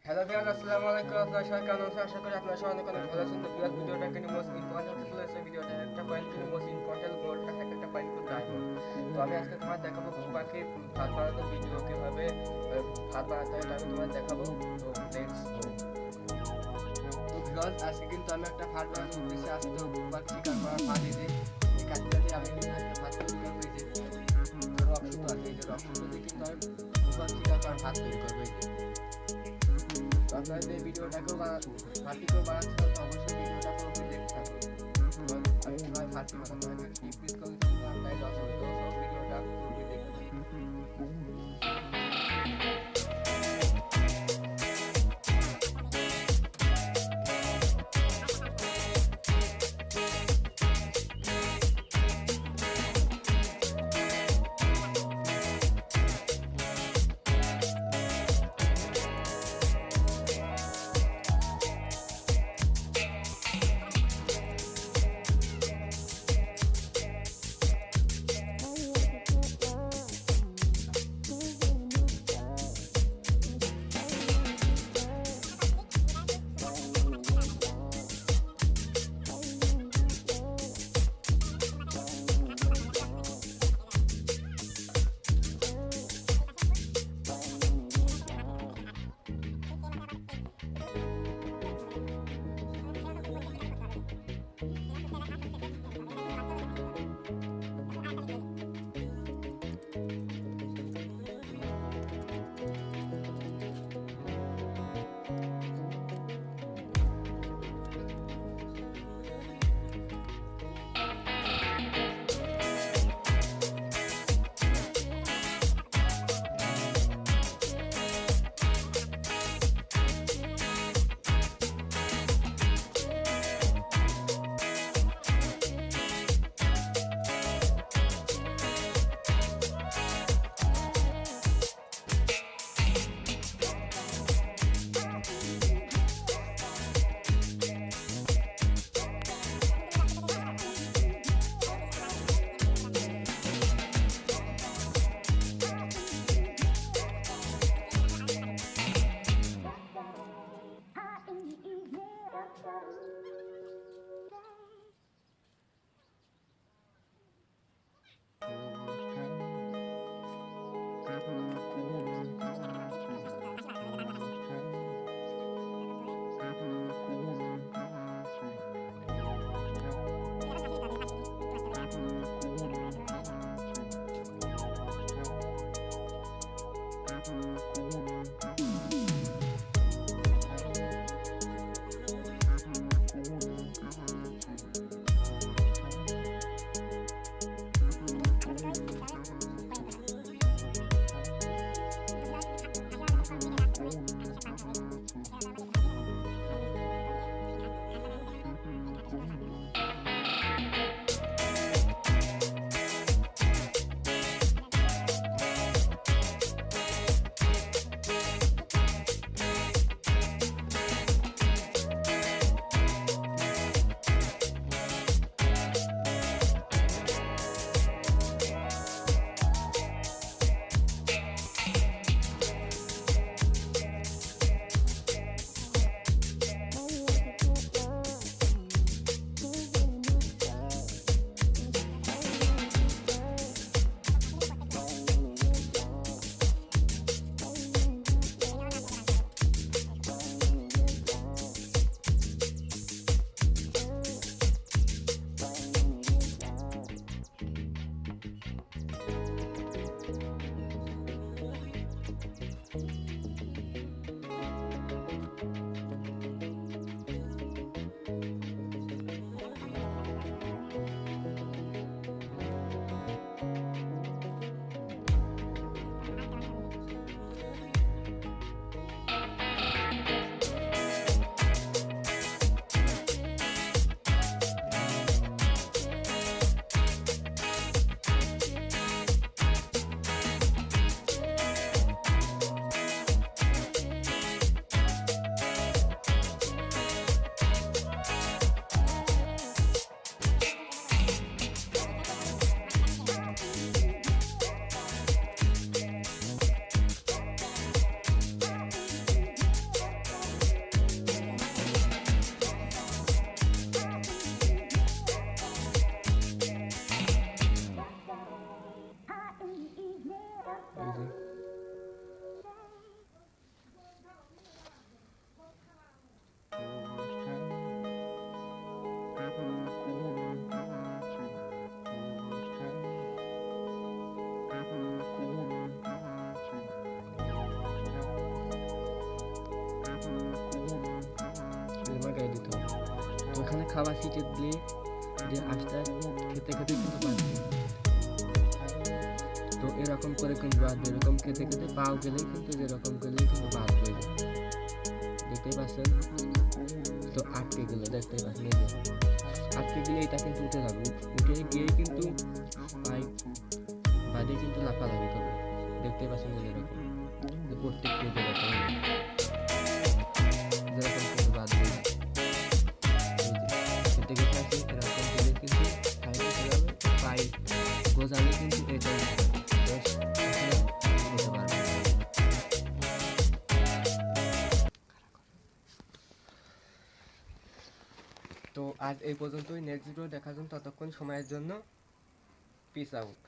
Hello viewers, আসসালামু আলাইকুম। আপনারা সবাই কেমন আছেন? আশা করি আপনারা সবাই অনেক ভালো আছেন। তো ভিউয়ার্স, ভিডিওটাকে নিয়ে মোস্ট ইম্পর্টেন্ট চলে এসেছে। ভিডিওটা একটা পয়েন্ট কিন্তু মোস্ট ইম্পর্টেন্ট গোলটা একটা পয়েন্ট কিন্তু ডায়মন্ড। তো আমি আজকে তোমার দেখাবো পাখি ভাত বানাতে ভিডিও কিভাবে ভাত বানাতে হয়, আমি তোমার দেখাবো। তো লেটস গো। তো ভিউয়ার্স, আজকে কিন্তু আমি একটা ভাত বানাতে উদ্দেশ্যে আসি। তো পাখি শিকার করার ভাত এই যে এই কাজটা দিয়ে আমি কিন্তু একটা ভাত তৈরি করবো। এই যে রক্ত আছে, এই যে রক্ত দিয়ে কিন্তু আমি শিকার করার ভাত তৈরি করবো। আপনারা এই ভিডিওটাকেও ভাতিকেও বানাচ্ছেন, তো অবশ্যই ভিডিওটাকেও দেখতে থাকুন। আমি কীভাবে ভাতি বানাবো প্লিজ করলে আপনার সব ভিডিওটা দেখতে লেবার গায়ে দিতে হবে। তো ওখানে খাবার ছিটে দিলে যে আস্তে খেতে খেতে কিন্তু বাঁধবে। তো এরকম করে কিন্তু বাঁধবে, এরকম খেতে খেতে পাও গেলেই কিন্তু যেরকম গেলেই কিন্তু বাঁধবে। দেখতেই পাচ্ছেন। তো আটকে গেল, দেখতেই পাচ্ছেন এই যে আটকে গেলে এটা কিন্তু উঠে যাবে, উঠে গিয়ে কিন্তু পাইপ বাদে কিন্তু লাফালাফি করবে। দেখতেই পাচ্ছেন যেরকম প্রত্যেকটি যেরকম কিন্তু বাঁধবে। খেতে খেতে আছে এরকম গেলে কিন্তু পাইপ উঠে যাবে, পাইপ গোজালে কিন্তু এটাই হতে পারবে। তো আজ এই পর্যন্তই। নেক্সট ভিডিও দেখার জন্য ততক্ষণ সময়ের জন্য পিস আউট।